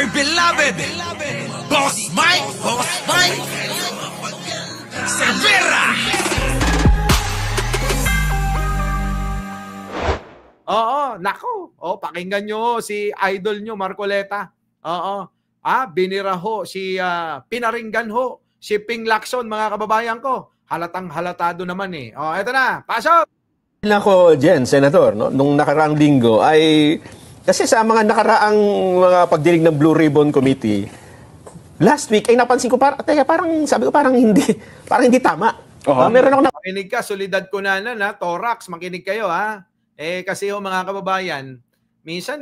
my beloved Boss Mike Cervera. Oo, nako. Pakinggan nyo si idol nyo, Marcoleta. Oo. Binira ho, pinaringgan ho, si Ping Lacson, mga kababayan ko. Halatang halatado naman eh. Eto na, pasok! Nako, Jen, Senator, no? Nung nakaraang linggo ay, kasi sa mga nakaraang mga pagdinig ng Blue Ribbon Committee, last week ay napansin ko, sabi ko parang hindi tama. Meron ako Makinig ka, solidad ko na, Thorax, makinig kayo ha. Kasi mga kababayan, minsan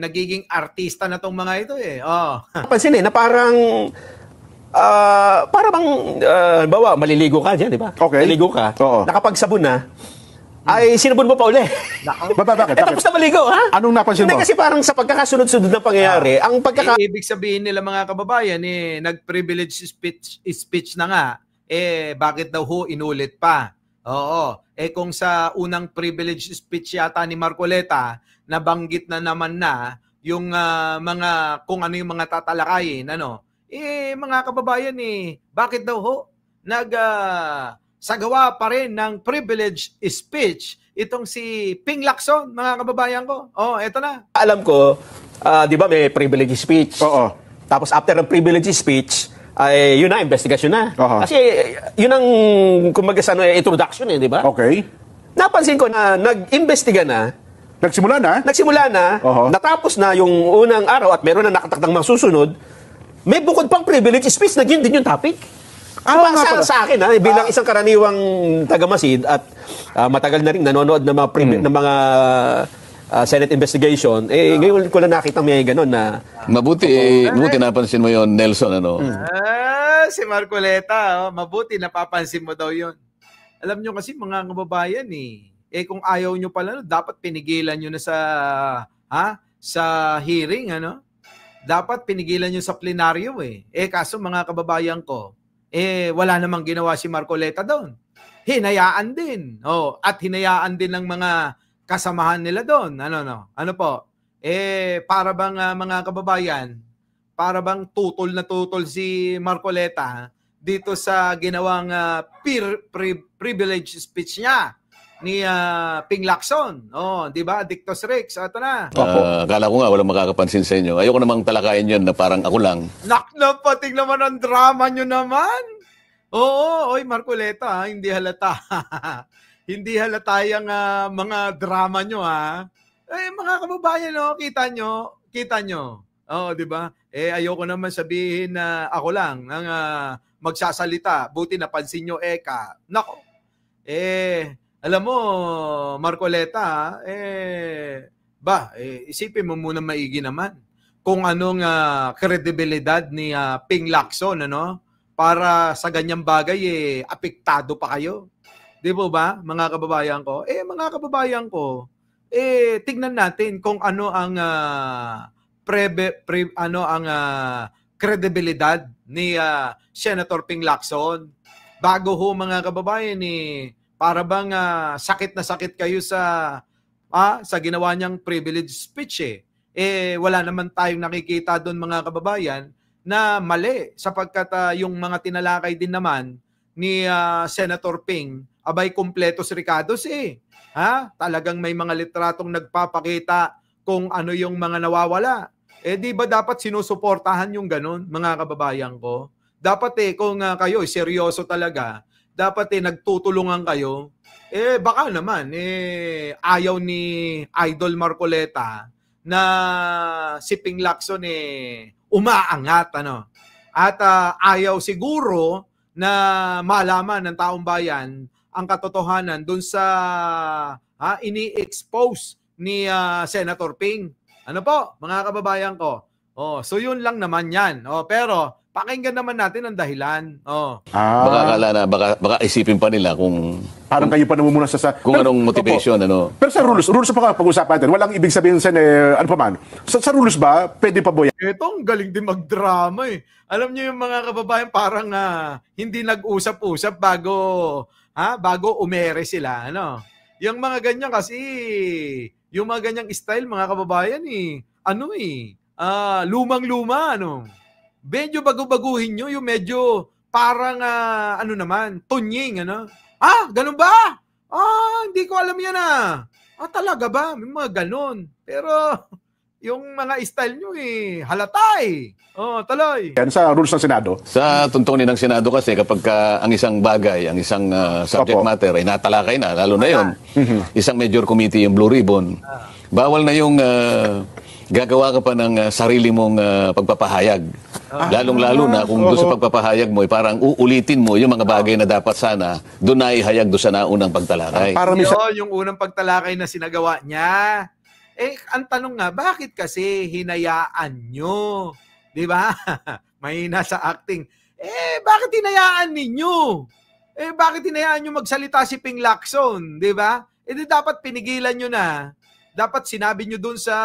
nagiging artista na tong mga ito eh. Napansin na parang bawa, maliligo ka dyan, di ba? Okay. Maliligo ka, Oo. nakapagsabon na, ay sinabon mo pa uli. Bakit? Tapos na maligo, ha? Anong napansin mo? Hindi, kasi parang sa pagkakasunod-sunod na pangyayari, Ibig sabihin nila mga kababayan, nag-privilege speech na nga, bakit daw ho inulit pa? Oo. Kung sa unang privilege speech yata ni Marcoleta, nabanggit na naman na yung kung ano yung mga tatalakayin, mga kababayan, bakit daw ho sagawa pa rin ng privilege speech itong si Ping Lacson, mga kababayan ko. Eto na. Alam ko, di ba may privilege speech? Oo. Tapos after ng privilege speech, ay yun na, investigasyon na. Kasi yun ang, kumbaga sa introduction di ba? Okay. Napansin ko na nag-imbestiga na, Nagsimula na, natapos na yung unang araw at meron na nakatakdang mga susunod, may bukod pang privilege speech na yun din yung topic. Sa akin, bilang isang karaniwang taga-Masid at matagal na rin nanonood ng mga Senate investigation, ngayon ko lang nakita may gano'n na... Mabuti napansin mo yon, Nelson, si Marcoleta, mabuti napapansin mo daw yon. Alam nyo kasi mga kababayan kung ayaw nyo pala, dapat pinigilan nyo na sa hearing, Dapat pinigilan nyo sa plenaryo kaso mga kababayan ko, wala namang ginawa si Marcoleta doon. Hinayaan din. At hinayaan din ng mga kasamahan nila doon. Ano po? Para bang mga kababayan, para bang tutol na tutol si Marcoleta dito sa ginawang privilege speech niya ni Ping Lacson. Di ba? Dictus Rex. Ito na. Akala ko nga walang makakapansin sa inyo. Ayoko namang talakayin yun na parang ako lang. Pating naman ang drama nyo naman. Oy Marcoleta, hindi halata. Hindi halata yung mga drama nyo mga kababayan kita nyo. Di ba? Ayoko naman sabihin na ako lang ang magsasalita. Buti napansin nyo, Eka. Nako. Alam mo, Marcoleta, isipin mo muna maigi naman kung anong kredibilidad ni Ping Lacson, para sa ganyang bagay, apektado pa kayo. Di ba, mga kababayan ko? Mga kababayan ko, tignan natin kung ano ang kredibilidad ni Senator Ping Lacson. Bago ho, mga kababayan, para bang sakit na sakit kayo sa ginawa niyang privilege speech wala naman tayong nakikita doon, mga kababayan, na mali sapagkat yung mga tinalakay din naman ni Senator Ping, abay kumpletos Ricados talagang may mga litratong nagpapakita kung ano yung mga nawawala. Di ba dapat sinusuportahan yung ganun, mga kababayan ko? Dapat kung kayo seryoso talaga, dapat nagtutulungan kayo. Baka naman ayaw ni Idol Marcoleta na si Ping Lacson umaangat, At ayaw siguro na malaman ng taong bayan ang katotohanan dun sa ini-expose ni Senator Ping. Ano po, mga kababayan ko? So yun lang naman yan. Pero pakinggan naman natin ang dahilan. Baka akala na, baka isipin pa nila kung... Parang kayo pa namumuna sa... Kung anong motivation, Pero sa rules pa pag-usapan natin, walang ibig sabihin sa ano pa man. Sa rules ba, pwede pa boy? Ito, ang galing din magdrama Alam niyo yung mga kababayan, parang hindi nag-usap-usap bago umere sila, Yung mga ganyan kasi, yung mga ganyang style, mga kababayan, lumang-luma, ano. Medyo bago-baguhin nyo, yung medyo parang, ano naman, tunying, ano. Ganun ba? Hindi ko alam yan, talaga ba? May mga ganun. Pero, yung mga style nyo, halata, tuloy. Yan sa rules ng Senado. Sa tuntunin ng Senado kasi kapag ang isang bagay, ang isang subject Opo. matter ay natalakay na, lalo na yun, isang major committee, yung Blue Ribbon, bawal na yung gagawa ka pa ng sarili mong pagpapahayag. Lalong-lalo na kung doon sa pagpapahayag mo, parang uulitin mo yung mga bagay na dapat sana doon na ihayag doon sa naunang pagtalakay. Para minsan, Yung unang pagtalakay na sinagawa niya. Ang tanong nga, bakit kasi hinayaan nyo? Di ba? Mahina sa acting. Bakit hinayaan ninyo? Bakit hinayaan nyo magsalita si Ping Lacson? Di ba? Di dapat pinigilan nyo na. Dapat sinabi nyo dun sa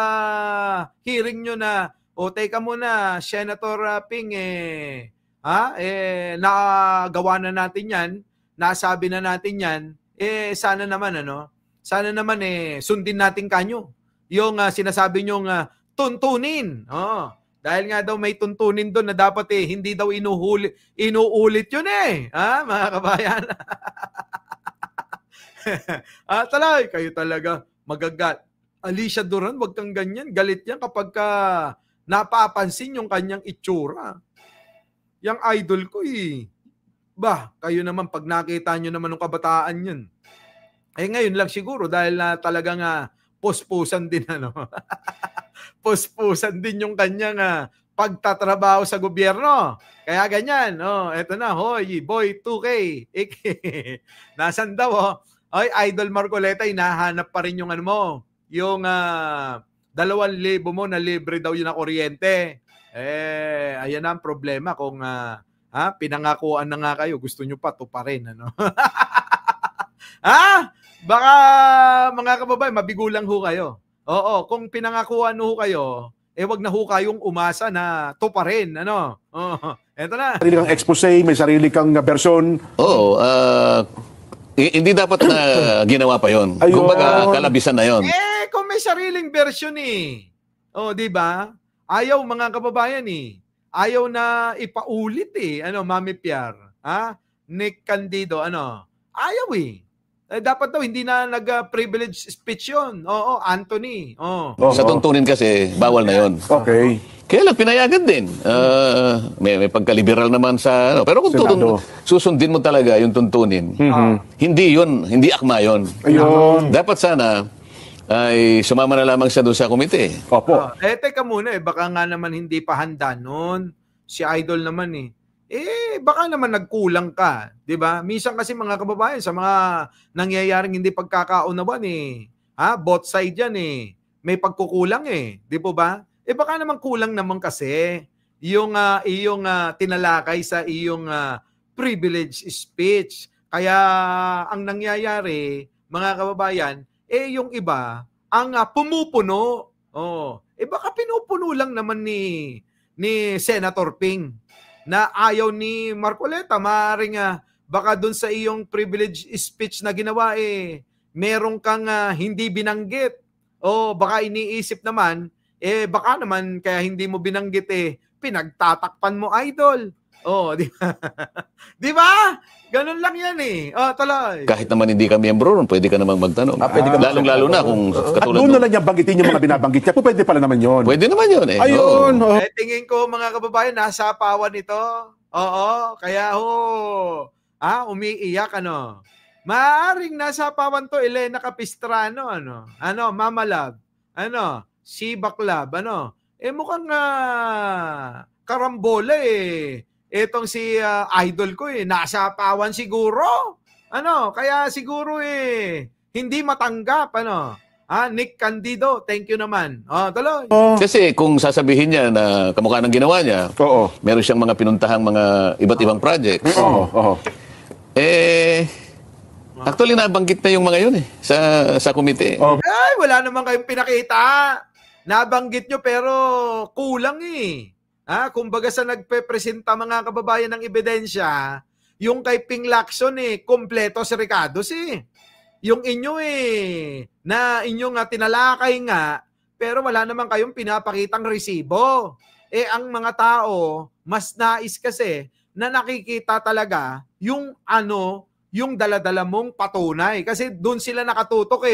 hearing nyo na, teka muna, Senator Ping, nagawa na natin yan, nasabi na natin yan, sana naman, sundin natin kanyo. Yung sinasabi nyong tuntunin. Dahil nga daw may tuntunin doon na dapat hindi daw inuulit yun mga kabayan. Talay, kayo talaga magagat. Alicia Duran, wag kang ganyan. Galit yan kapag napapansin yung kanyang itsura. Yang idol ko kayo naman pag nakita nyo naman ng kabataan yun. Ngayon lang siguro dahil talagang puspusan din puspusan din yung kanyang pagtatrabaho sa gobyerno. Kaya ganyan, eto na, hoy, boy 2K. Nasaan daw, Idol Marcoleta, hinahanap pa rin yung yung 2,000 mo na libre daw yun na kuryente. Ayan na ang problema kung pinangakuan na nga kayo, gusto nyo pa tuparin, Baka mga kababayan, mabigulang ho kayo. Oo, kung pinangakuan ho kayo, wag na ho kayong umasa na tuparin, eto na. sarili kang expose, may sarili kang version. Oo, hindi dapat na ginawa pa yon. Ayun. Kumbaga, kalabisan na yon. Kung may sariling version di ba? Ayaw mga kababayan ayaw na ipaulit Mami Piar, Nick Candido, ayaw dapat daw hindi na nag-privilege speech yun. Anthony. Sa tuntunin kasi, bawal na yon. Okay. Kaya lang, pinayagan din. May pagka-liberal naman sa... Pero kung Senado. susundin mo talaga yung tuntunin, hindi yun, hindi akma yun. Ayun. Dapat sana ay sumama na lamang siya doon sa komite. Opo. Teka muna baka nga naman hindi pa handa nun. Si Idol naman baka naman nagkulang ka, 'di ba? Minsan kasi mga kababayan sa mga nangyayaring hindi pagkakaunawan both side 'yan May pagkukulang 'di po ba? Baka naman kulang naman kasi yung iyong tinalakay sa iyong privilege speech. Kaya ang nangyayari, mga kababayan, yung iba ang pumupuno. Baka pinupuno lang naman ni Senator Ping na ayaw ni Marcoleta, maaaring baka dun sa iyong privilege speech na ginawa meron kang hindi binanggit. Baka iniisip naman, baka naman kaya hindi mo binanggit pinagtatakpan mo, Idol. Di ba? Di ba? Ganun lang yan tuloy. Kahit naman hindi ka miyembro ron, pwede ka namang magtanong. Pwede ka Lalong-lalo na kung At katulad doon na nung- lang niya banggitin yung mga binabanggit niya. Pwede pala naman yun. Pwede naman yun Ayun. Oo. Tingin ko mga kababayan, nasa pawan ito. Kaya umiiyak Maaring nasa pawan to Elena Capistrano, Mama Love, si Baklab, mukhang karambola Etong si idol ko nasa pawan siguro. Kaya siguro hindi matanggap Nick Candido, thank you naman. Tuloy. Kasi kung sasabihin niya na kamukha ng ginawa niya, Oo. meron siyang mga pinuntahang mga iba't ibang projects. Oo. Actually, nabanggit na yung mga yun sa komite. Ay, wala naman kayong pinakita. Nabanggit nyo pero kulang Kumbaga sa nagpe-presenta mga kababayan ng ebidensya, yung kay Ping Lacson kompleto si Ricardo Yung inyo na inyong tinalakay nga pero wala naman kayong pinapakitang resibo. Ang mga tao, mas nais kasi na nakikita talaga yung yung daladala mong patunay. Kasi doon sila nakatutok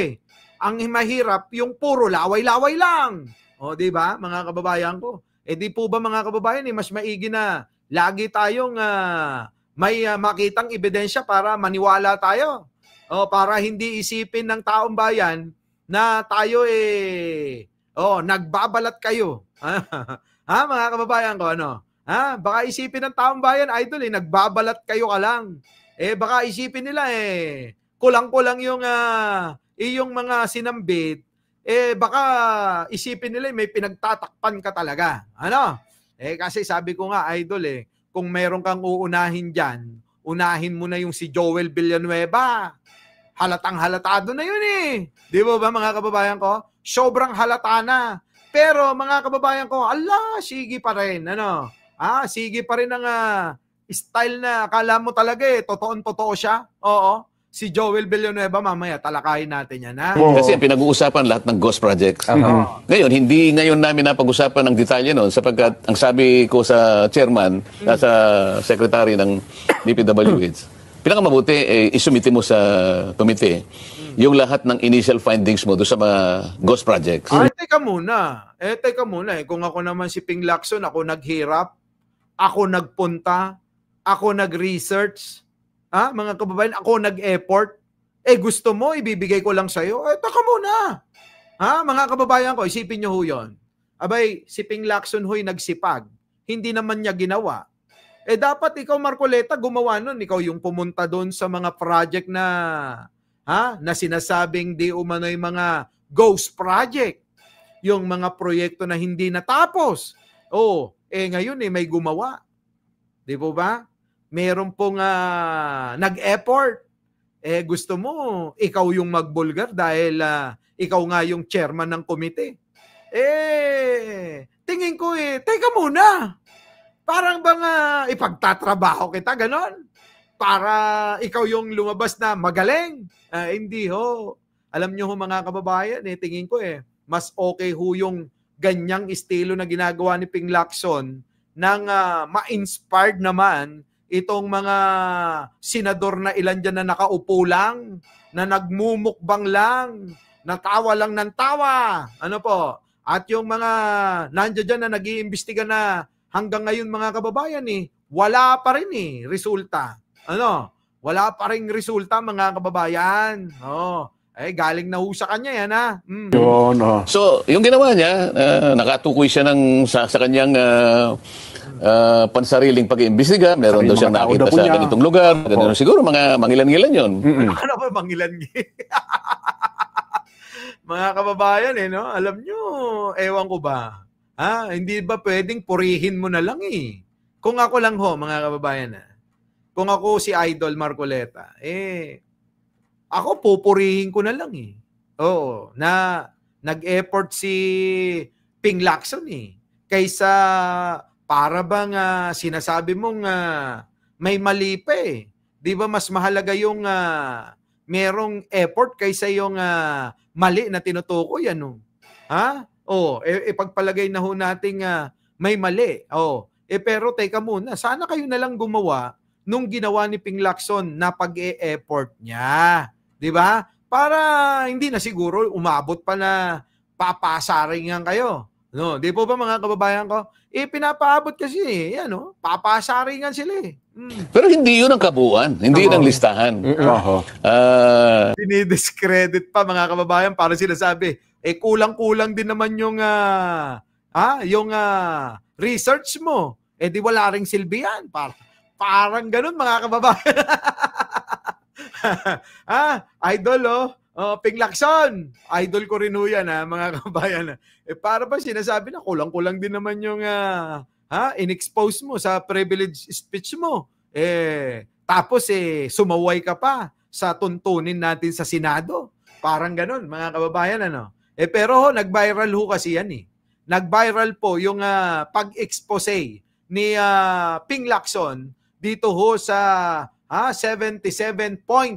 Ang mahirap, yung puro laway-laway lang. O, di ba, mga kababayan ko? Di po ba mga kababayan, mas maigi na lagi tayong may makitang ebidensya para maniwala tayo. O, para hindi isipin ng taong bayan na tayo nagbabalat kayo. Mga kababayan ko, baka isipin ng taong bayan, idol, nagbabalat kayo ka lang. Baka isipin nila, kulang-kulang yung mga sinambit, baka isipin nila may pinagtatakpan ka talaga. Kasi sabi ko nga, idol, kung meron kang uunahin dyan, unahin mo na yung si Joel Villanueva. Halatang halatado na yun Di ba mga kababayan ko? Sobrang halata na. Pero mga kababayan ko, sige pa rin. Sige pa rin ang style na akala mo talaga totoon-totoo siya. Oo. Si Joel Villanueva, mamaya talakayin natin yan. Kasi pinag-uusapan lahat ng ghost projects. Ngayon, hindi ngayon namin napag-usapan ng detalye noon sapagkat ang sabi ko sa chairman, sa secretary ng DPWH, pinakamabuti, isumite mo sa komite yung lahat ng initial findings mo doon sa mga ghost projects. Teka muna. Kung ako naman si Ping Lacson, ako naghirap, ako nagpunta, ako nag-research, mga kababayan, ako nag-effort. Gusto mo, ibibigay ko lang sa'yo? Taka muna. Mga kababayan ko, isipin nyo ho yun. Abay, si Ping Lacson ho'y nagsipag. Hindi naman niya ginawa. Dapat ikaw, Marcoleta, gumawa nun. Ikaw yung pumunta doon sa mga project na sinasabing di umano'y mga ghost project. Yung mga proyekto na hindi natapos. Ngayon may gumawa. Di po ba? Meron pong nag-effort. Gusto mo, ikaw yung magbulgar dahil ikaw nga yung chairman ng komite. Tingin ko teka muna. Parang bang ipagtatrabaho kita, ganon? Para ikaw yung lumabas na magaling. Hindi ho. Alam nyo ho mga kababayan, tingin ko mas okay ho yung ganyang estilo na ginagawa ni Ping Lacson nang ma-inspired naman itong mga senador na ilan dyan na nakaupo lang, na nagmumukbang lang, natawa lang ng tawa. At yung mga nandiyan dyan na nag-iimbestiga na hanggang ngayon mga kababayan wala pa rin resulta. Wala pa rin resulta mga kababayan. Galing na ho sa kanya yan Yun, So, yung ginawa niya, nakatukoy siya sa kanyang pansariling pag-iimbestiga. Meron daw siyang nakita sa ganitong lugar. Ganun, siguro mga mangilan-ngilan yun. Ano ba mangilan-ngilan? Mga kababayan alam nyo, ewan ko ba, hindi ba pwedeng purihin mo na lang Kung ako lang ho, mga kababayan kung ako si Idol Marcoleta, ako pupurihin ko na lang Oo, na nag-effort si Ping Lacson kaysa para bang sinasabi mong may mali pa Di ba mas mahalaga yung merong effort kaysa yung mali na tinutukoy ipagpalagay na ho nating may mali. Pero teka muna, sana kayo na lang gumawa nung ginawa ni Ping Lacson na pag-e-effort niya. Di ba? Para hindi na siguro umabot pa na papasaringan kayo. Di po ba mga kababayan ko? Pinapaabot kasi papasaringan sila Pero hindi yun ang kabuuan. Hindi yun ang listahan. Dinidiscredit pa mga kababayan para sinasabi, kulang-kulang din naman yung research mo. Di wala ring silbi yan. Parang ganun mga kababayan. Idol Ping Lacson. Idol ko rin ho yan mga kababayan. Para ba sinasabi na kulang-kulang din naman yung in-expose mo sa privilege speech mo. Tapos sumaway ka pa sa tuntunin natin sa Senado. Parang ganun mga kababayan pero nag-viral ho kasi yan Nag-viral po yung pag-expose ni Ping Lacson dito ho sa 77.199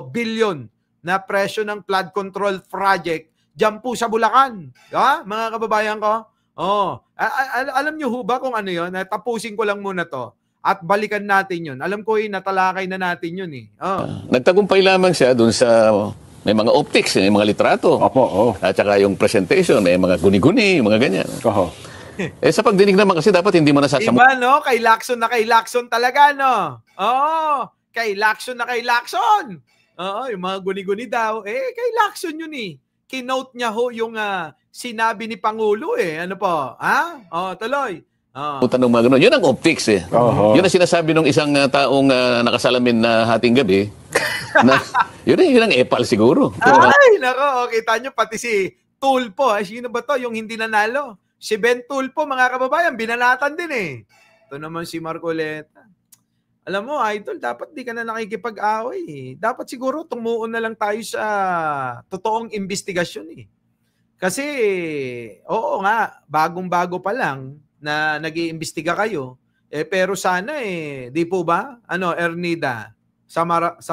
billion na presyo ng flood control project Diyan po sa Bulacan. Mga kababayan ko? Alam niyo ho ba kung ano 'yon? Tapusin ko lang muna 'to at balikan natin 'yon. Alam ko natalakay na natin 'yon eh. Nagtagumpay lamang siya doon sa may mga optics, may mga litrato. Opo. At saka yung presentation, may mga guni-guni, mga ganyan. Oho. Sa pagdinig naman kasi dapat hindi mo nasasamu. Diba, no? Kay Lacson talaga, no? Oo, kay Lacson. Oo, yung mga guni-guni daw. Kay Lacson yun eh. Kinote niya ho yung sinabi ni Pangulo eh. Ano po? Tuloy. Tanong mga ganun. Yun ang optics eh. Oho. Yun ang sinasabi ng isang taong nakasalamin na hating gabi. Na, yun ang epal siguro. Ay, nako. Kita nyo, pati si Tulpo. Sino ba to? Yung hindi nanalo. Si Ben Tulpo, mga kababayan, binanatan din eh. Ito naman si Marcoleta. Alam mo, Idol, dapat di ka na nakikipag-away eh. Dapat siguro tumuon na lang tayo sa totoong investigasyon eh. Kasi, oo nga, bagong-bago pa lang na nag-iimbestiga kayo. Pero sana di po ba? Ernida, sa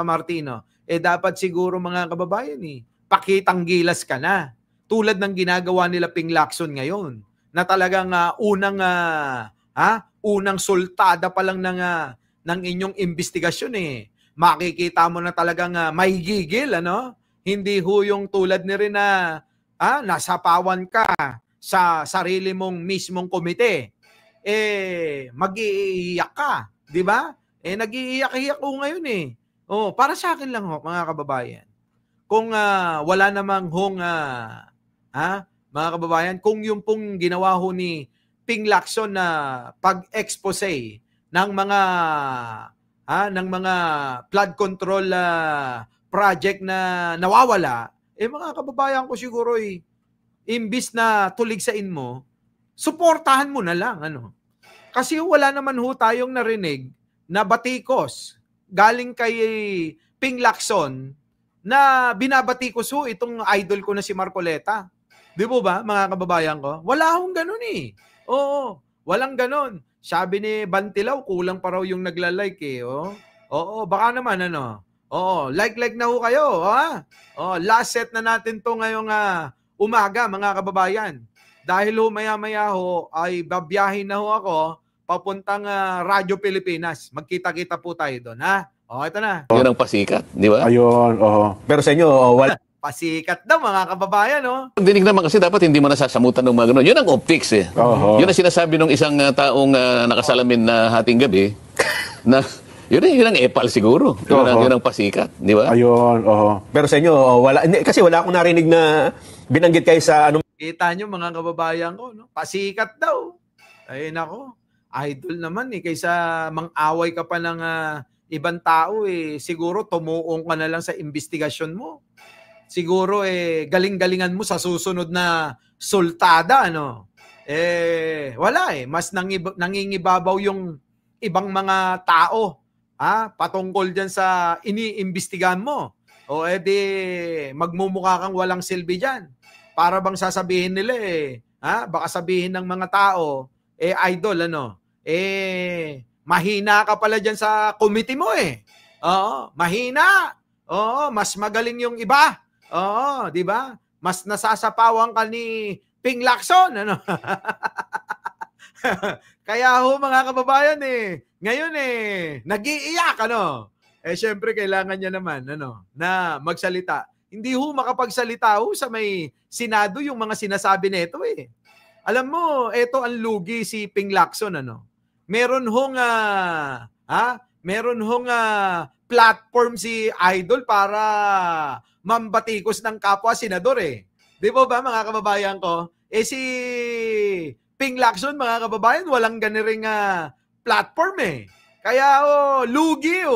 Martino. Dapat siguro mga kababayan pakitang gilas ka na. Tulad ng ginagawa nila Ping Lacson ngayon. Na talagang unang sultada pa lang ng inyong investigasyon makikita mo na talagang may gigil, Hindi ho yung tulad ni rin na nasapawan ka sa sarili mong mismong komite. Mag-iiyak ka, di ba? Nag-iiyak-iyak ko ngayon para sa akin lang ho, mga kababayan. Kung wala namang hong mga kababayan, kung yung pong ginawa ho ni Ping Lacson na pag-expose ng mga flood control project na nawawala, mga kababayan ko siguro imbis na tuligsain mo, suportahan mo na lang. Kasi wala naman ho tayong narinig na batikos galing kay Ping Lacson na binabatikos ho itong idol ko na si Marcoleta. Di po ba, mga kababayan ko? Wala hong ganun Oo, walang ganun. Sabi ni Bantilaw, kulang pa raw yung nagla-like Oo, baka naman Oo, like na ho kayo. Last set na natin to ngayong umaga, mga kababayan. Dahil ho maya-maya ho ay babiyahin na ho ako papuntang Radyo Pilipinas. Magkita-kita po tayo doon, ito na. Yun ang pasikat, di ba? Ayun, oho. Pero sa inyo, wala. Pasikat daw, mga kababayan, Pagdinig naman kasi dapat hindi mo nasasamutan ng mga ganun. Yun ang optics eh. Oho. Yun ang sinasabi ng isang taong nakasalamin na hating gabi na yun ang epal siguro. Yun ang pasikat, di ba? Ayun, oho. Pero sa inyo, wala. Kasi wala akong narinig na binanggit kayo sa anong. Kita nyo, mga kababayan ko, pasikat daw. Ay, nako. Idol naman kaysa mang-away ka pa ng ibang tao siguro tumuong ka na lang sa investigasyon mo. Siguro galing-galingan mo sa susunod na sultada, wala mas nangingibabaw yung ibang mga tao, patungkol dyan sa iniimbestigahan mo. O magmumukha kang walang silbi dyan. Para bang sasabihin nila baka sabihin ng mga tao, idol, mahina ka pala dyan sa committee mo Oo, mahina. Oo, mas magaling yung iba. Oo, di ba? Mas nasasapawan ka ni Ping Lacson, Kaya ho, mga kababayan ngayon nag-iiyak, syempre kailangan niya naman na magsalita. Hindi ho makapagsalita ho sa may Senado yung mga sinasabi nito Alam mo, ito ang lugi si Ping Lacson, Meron hong platform si Idol para mambatikos ng kapwa senador Di ba mga kababayan ko? Si Ping Lacson, mga kababayan, walang ganiring platform Kaya lugi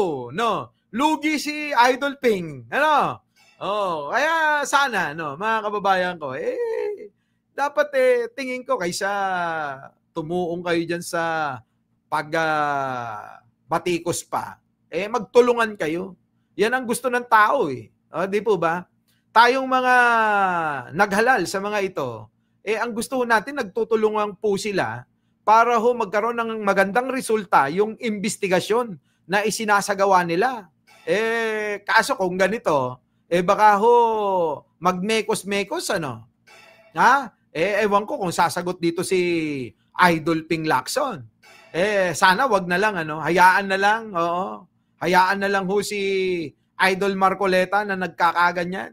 Lugi si Idol Ping. Kaya sana mga kababayan ko, dapat tingin ko kaysa tumuong kayo diyan sa batikos pa, magtulungan kayo. Yan ang gusto ng tao di po ba? Tayong mga naghalal sa mga ito, ang gusto natin nagtutulungan po sila para magkaroon ng magandang resulta yung investigasyon na isinasagawa nila. Kaso kung ganito, baka ho magmekos-mekos ano. Ha? Ewan ko kung sasagot dito si Idol Ping Lacson. Sana wag na lang ano, hayaan na lang. Oo. Hayaan na lang ho si Idol Marcoleta na nagkakaganyan.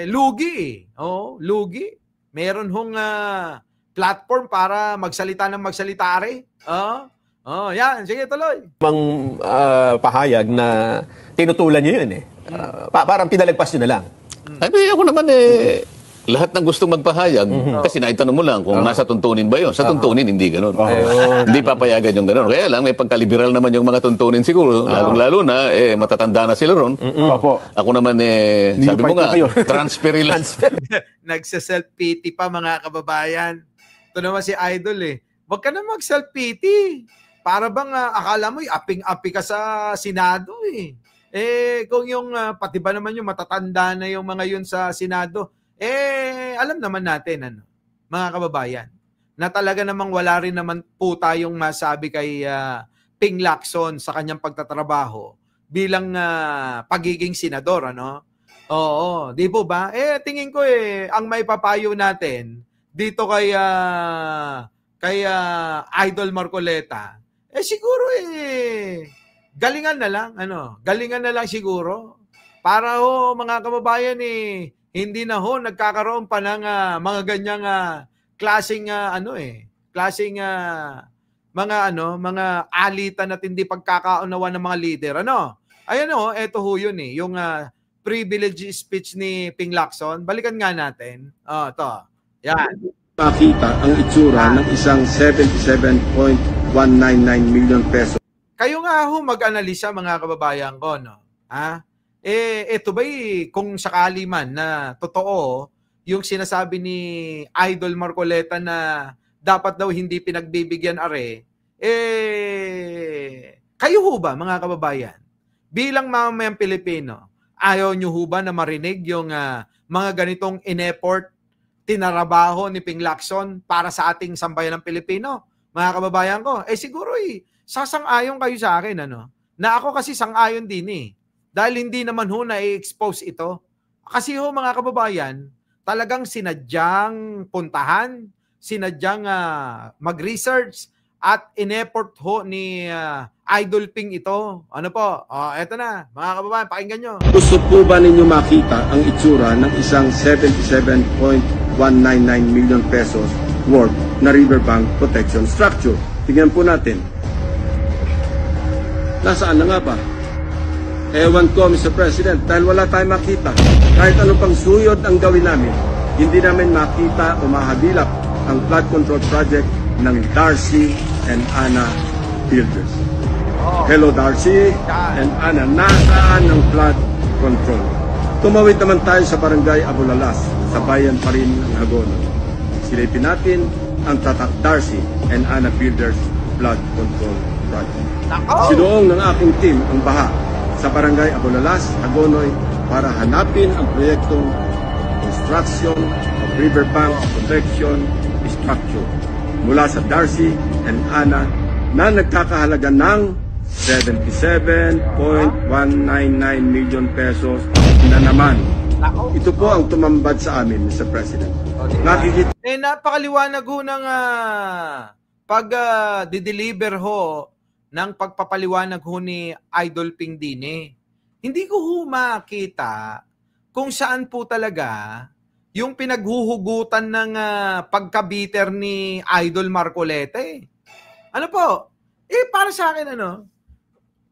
Lugi. Oo, lugi. Meron hong platform para magsalita ng magsalita rin. Yan. Sige, tuloy. Pahayag na tinutulan nyo yun eh. Parang pinalagpas nyo na lang. Ay, ako naman lahat ng gustong magpahayag, kasi naitanong mo lang kung nasa tuntunin ba yun. Sa tuntunin, hindi ganun. Hindi papayagan yung ganun. Kaya lang, may pagkaliberal naman yung mga tuntunin siguro. Lalong-lalo na, matatanda na sila ron. Ako naman, sabi mo nga, transfer lang. Nagsa-self-pity pa, mga kababayan. Ito naman si Idol eh. Huwag ka na mag-self-pity. Para bang akala mo, aping-api ka sa Senado eh. Kung yung, pati ba naman yung matatanda na yung mga yun sa Senado, alam naman natin, mga kababayan, na talaga namang wala rin naman po tayong masabi kay Ping Lacson sa kanyang pagtatrabaho bilang pagiging senador, ano? Oo, di po ba? Tingin ko ang may papayo natin dito kay Idol Marcoleta, siguro galingan na lang, galingan na lang siguro para mga kababayan hindi na nagkakaroon pa ng mga ganyang klaseng mga alitan at hindi pagkakaunawa ng mga leader. Ayan eto ho yun yung privilege speech ni Ping Lacson. Balikan nga natin. To. Yan. Makita ang itsura ng isang 77.199 million peso. Kayo nga mag-analisa, mga kababayan ko, ito ba kung sakali man na totoo yung sinasabi ni Idol Marcoleta na dapat daw hindi pinagbibigyan kayo ho ba, mga kababayan, bilang mamamayang Pilipino, ayaw nyo ho ba na marinig yung mga ganitong in-effort tinarabaho ni Ping Lacson para sa ating sambayan ng Pilipino? Mga kababayan ko, siguro sasang-ayon kayo sa akin, na ako kasi sang-ayon din dahil hindi naman na-expose ito. Kasi mga kababayan, talagang sinadyang puntahan, sinadyang mag-research at in-effort ni Idol Ping ito. Ano po? Eto na, mga kababayan, pakinggan nyo. Gusto po ba ninyo makita ang itsura ng isang 77.199 million pesos worth na riverbank protection structure? Tingnan po natin. Nasaan na nga ba? Ewan ko, Mr. President, dahil wala tayong makita. Kahit ano pang suyod ang gawin namin, hindi namin makita o mahabilap ang flood control project ng Darcy and Ana Builders. Hello, Darcy and Ana. Nasaan ang flood control? Tumawid naman tayo sa barangay Abulalas, sa bayan pa rin ng Hagono. Silipin natin ang tatak Darcy and Ana Builders flood control project. Sinuong ng aking team ang baha sa barangay Abulalas, Hagonoy, para hanapin ang proyektong construction of riverbank protection structure mula sa Darcy and Ana na nagkakahalaga ng 77.199 million pesos na naman. Ito po ang tumambad sa amin, Mr. President. Nakikita napakaliwanag ho ng pag-deliver ng pagpapaliwanag ni Idol Ping Dine. Hindi ko makita kung saan po talaga yung pinaghuhugutan ng pagkabiter ni Idol Marcoleta. Ano po? Para sa akin,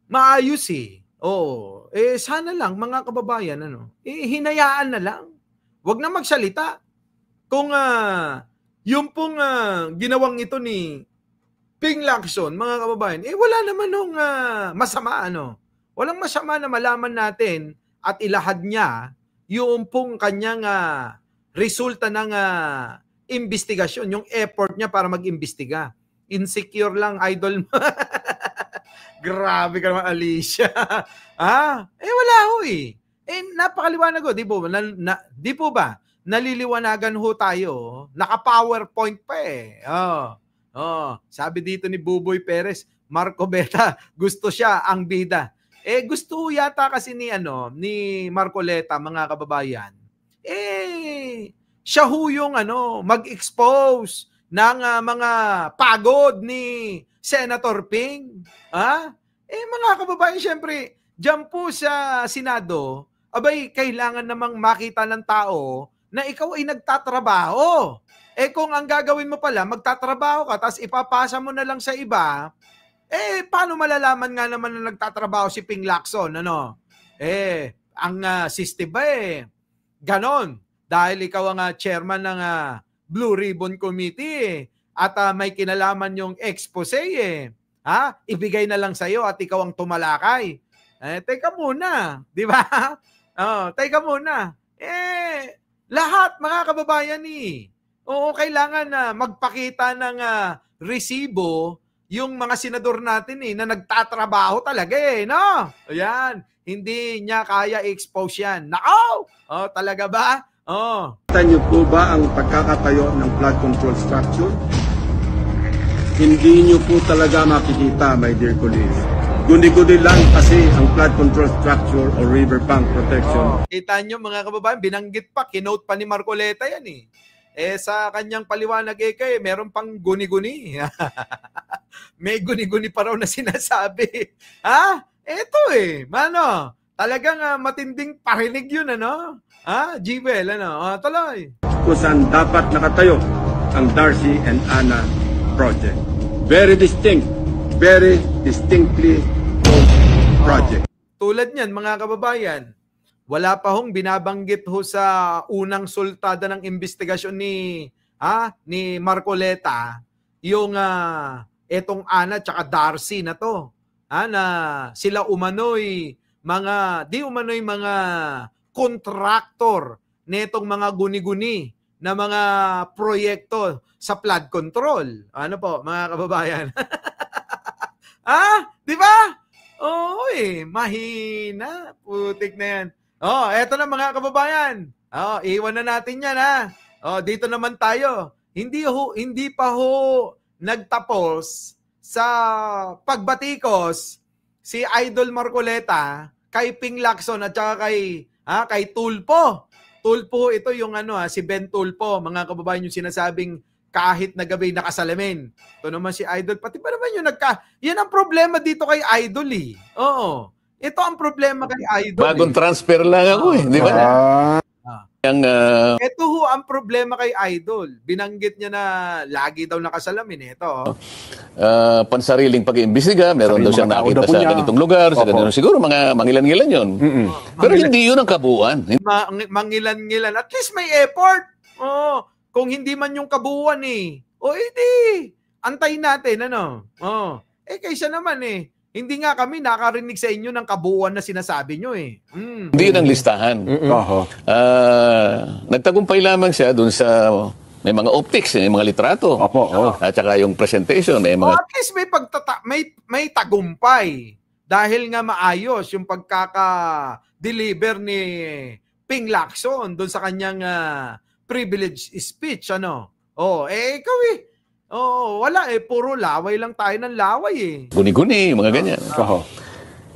maayos sana lang, mga kababayan, hinayaan na lang. Huwag na magsalita. Kung yung pong ginawang ito ni Ping Lacson, mga kababayan, wala naman nung masama, Walang masama na malaman natin at ilahad niya yung pong kanyang resulta ng investigasyon, yung effort niya para mag-imbestiga. Insecure lang, Idol. Grabe ka naman, Alicia. Wala ho napakaliwanag ho, di po ba? Naliliwanagan ho tayo. Naka-PowerPoint pa sabi dito ni Buboy Perez, Marco Beta, gusto siya ang bida. Gusto yata kasi ni Marcoleta, mga kababayan. Siya ho yung mag-expose ng mga pagod ni Senator Ping. Mga kababayan, syempre, diyan po sa Senado, abay, kailangan namang makita ng tao na ikaw ay nagtatrabaho. Kung ang gagawin mo pala, magtatrabaho ka, tapos ipapasa mo na lang sa iba, paano malalaman nga naman na nagtatrabaho si Ping Lacson, ang system ba ganon. Dahil ikaw ang chairman ng Blue Ribbon Committee at may kinalaman yung expose ibigay na lang sa'yo at ikaw ang tumalakay. Teka muna, di ba? Teka muna. Lahat, mga kababayan kailangan na magpakita ng resibo yung mga senador natin na nagtatrabaho talaga no? Ayan, hindi niya kaya i-expose yan. Nako! Talaga ba? Kita niyo po ba ang pagkakatayo ng flood control structure? Hindi niyo po talaga makikita, my dear colleagues. Guni-guni lang kasi ang flood control structure o riverbank protection. Kita niyo, mga kababayan, binanggit pa, kinote pa ni Marcoleta yan sa kanyang paliwanag meron pang guni-guni. May guni-guni pa raw na sinasabi. Eto mano, talagang matinding parinig yun, Jewel, tuloy. Kung saan dapat nakatayo ang Darcy and Anna project. Very distinct, very distinctly project. Tulad niyan, mga kababayan, wala pa hong binabanggit sa unang sultada ng investigasyon ni Marcoleta yung etong Ana tsaka Darcy na to. Na sila umano'y mga kontraktor netong mga guni-guni na mga proyekto sa flood control. Ano po, mga kababayan? Di ba? Mahina. Putik na yan. Eto na, mga kababayan. Iwan na natin yan, dito naman tayo. Hindi pa nagtapos sa pagbatikos si Idol Marcoleta kay Ping Lacson at saka kay Tulpo. Tulpo, ito yung si Ben Tulpo, mga kababayan, yung sinasabing kahit na gabi nakasalamin. Ito naman si Idol, pati ba naman yung yan ang problema dito kay Idol Oo. Ito ang problema kay Idol. Bagong transfer lang ako di ba? Ito ang problema kay Idol. Binanggit niya na lagi daw nakasalamin. Ito. Pansariling pag-iimbestiga, meron daw siyang nakita sa ganitong lugar, sa ganitong siguro mga mangilan-ngilan yun. Pero hindi yun ang kabuuan. Mangilan-ngilan. At least may effort. Kung hindi man yung kabuuan edi, antayin natin, kaysa naman hindi nga kami nakarinig sa inyo ng kabuuan na sinasabi nyo Hindi yun ang listahan. Nagtagumpay lamang siya dun sa may mga optics, may mga litrato. At saka yung presentation, may mga... At least may tagumpay. Dahil nga maayos yung pagkaka-deliver ni Ping Lacson dun sa kanyang privilege speech. Ikaw wala puro laway lang tayo ng laway Guni-guni, mga ganyan.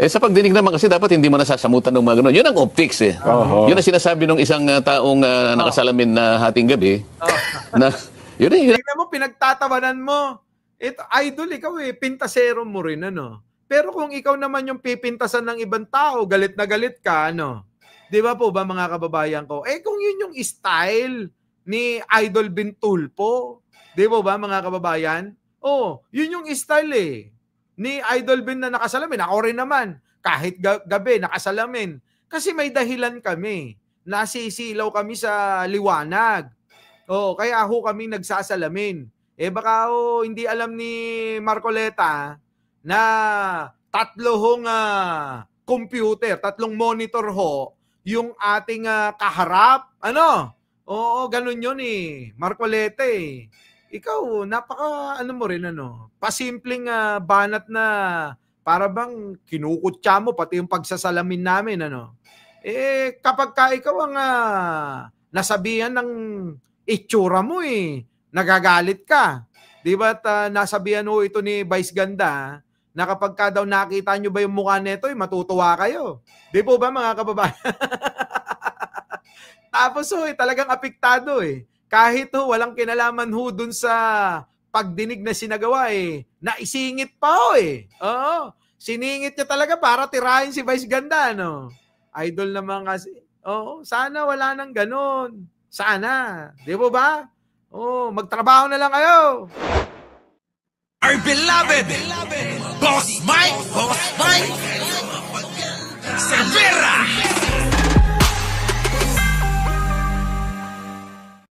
Sa pagdinig naman kasi dapat hindi mo nasasamutan ng mga ganun. Yun ang optics Yun ang sinasabi ng isang taong nakasalamin na hating gabi. Tingnan mo, pinagtatawanan mo. Ito, Idol, ikaw pintasero mo rin, Pero kung ikaw naman yung pipintasan ng ibang tao, galit na galit ka, Di ba po ba, mga kababayan ko? Kung yun yung style ni Idol Ben Tulpo, di ba mga kababayan? Yun yung style ni Idol Ben na nakasalamin. Ako rin naman, kahit gabi nakasalamin. Kasi may dahilan kami. Nasisilaw kami sa liwanag. Kaya kami nagsasalamin. Baka hindi alam ni Marcoleta na tatlong computer, tatlong monitor yung ating kaharap. Ganun yun Marcoleta Ikaw, napaka, mo rin, pasimpleng banat na para bang kinukutya mo, pati yung pagsasalamin namin, kapag ikaw ang nasabihan ng itsura mo, nagagalit ka. Di ba nasabihan ito ni Vice Ganda na kapag ka daw nakita nyo ba yung mukha nito, matutuwa kayo. Di po ba mga kababayan? Tapos talagang apektado Kahit walang kinalaman dun sa pagdinig na sinagawa naisingit pa Oo. Siningit niya talaga para tirahin si Vice Ganda, no? Idol naman kasi. Oo, sana wala nang ganun. Sana. Di po ba? Magtrabaho na lang kayo. Our beloved Boss Mike